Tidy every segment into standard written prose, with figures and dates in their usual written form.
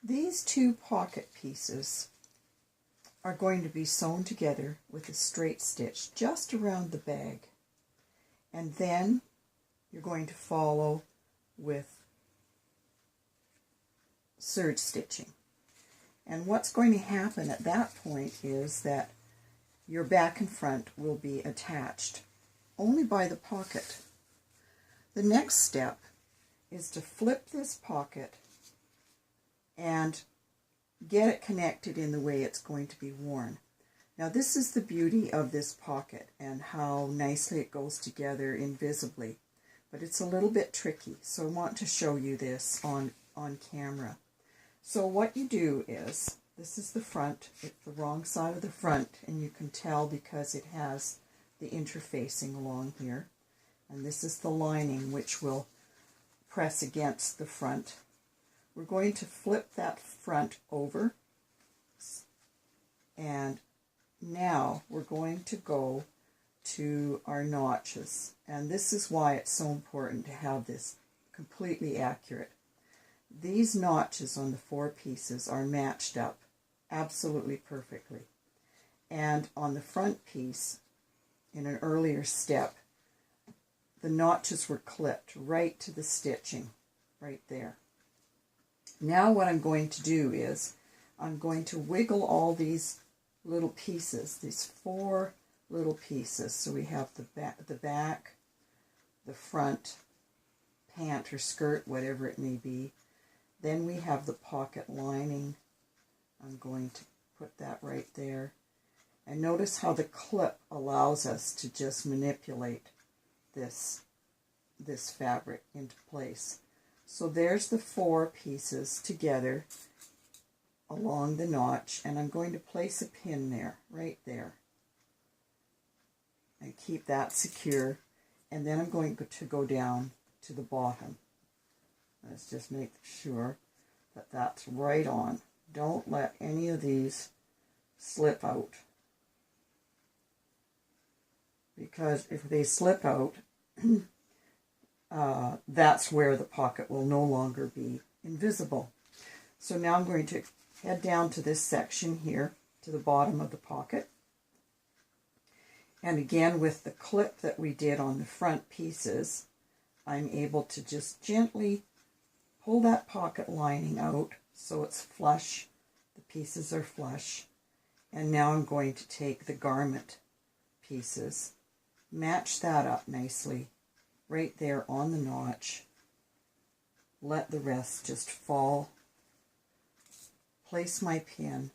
These two pocket pieces are going to be sewn together with a straight stitch just around the bag, and then you're going to follow with serge stitching. And what's going to happen at that point is that your back and front will be attached only by the pocket. The next step is to flip this pocket and get it connected in the way it's going to be worn. Now this is the beauty of this pocket and how nicely it goes together invisibly, but it's a little bit tricky, so I want to show you this on camera. So what you do is, this is the front, it's the wrong side of the front, and you can tell because it has the interfacing along here, and this is the lining which will press against the front. We're going to flip that front over, and now we're going to go to our notches, and this is why it's so important to have this completely accurate. These notches on the 4 pieces are matched up absolutely perfectly, and on the front piece in an earlier step the notches were clipped right to the stitching right there. Now what I'm going to do is I'm going to wiggle all these little pieces, these 4 little pieces. So we have the back, the front, pant or skirt, whatever it may be. Then we have the pocket lining. I'm going to put that right there. And notice how the clip allows us to just manipulate this fabric into place. So there's the 4 pieces together along the notch, and I'm going to place a pin there, right there, and keep that secure, and then I'm going to go down to the bottom. Let's just make sure that that's right on. Don't let any of these slip out, because if they slip out, that's where the pocket will no longer be invisible. So now I'm going to head down to this section here, to the bottom of the pocket. And again, with the clip that we did on the front pieces, I'm able to just gently pull that pocket lining out so it's flush, the pieces are flush. And now I'm going to take the garment pieces, match that up nicely right there on the notch, let the rest just fall, place my pin,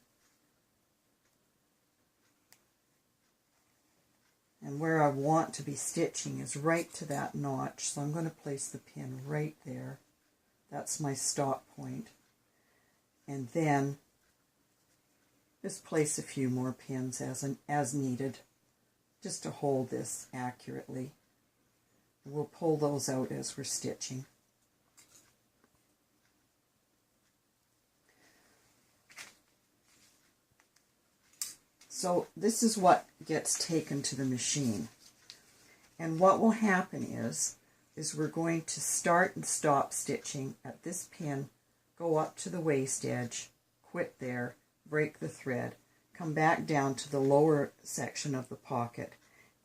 and where I want to be stitching is right to that notch, so I'm going to place the pin right there. That's my stop point. And then just place a few more pins as needed, just to hold this accurately. We'll pull those out as we're stitching. So this is what gets taken to the machine. And what will happen is we're going to start and stop stitching at this pin, go up to the waist edge, quit there, break the thread, come back down to the lower section of the pocket,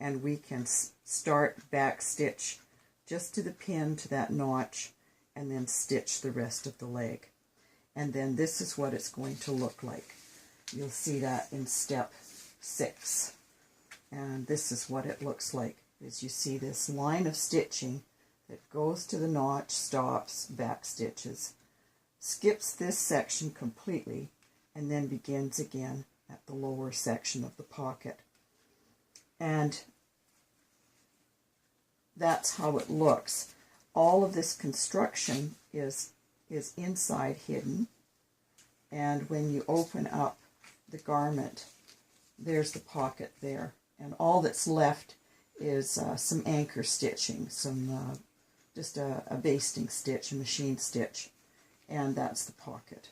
and we can start back stitch just to the pin, to that notch, and then stitch the rest of the leg. And then this is what it's going to look like. You'll see that in step 6. And this is what it looks like. As you see this line of stitching that goes to the notch, stops, back stitches, skips this section completely, and then begins again at the lower section of the pocket. And that's how it looks. All of this construction is inside hidden, and when you open up the garment, there's the pocket there, and all that's left is some anchor stitching, just a basting stitch, a machine stitch, and that's the pocket.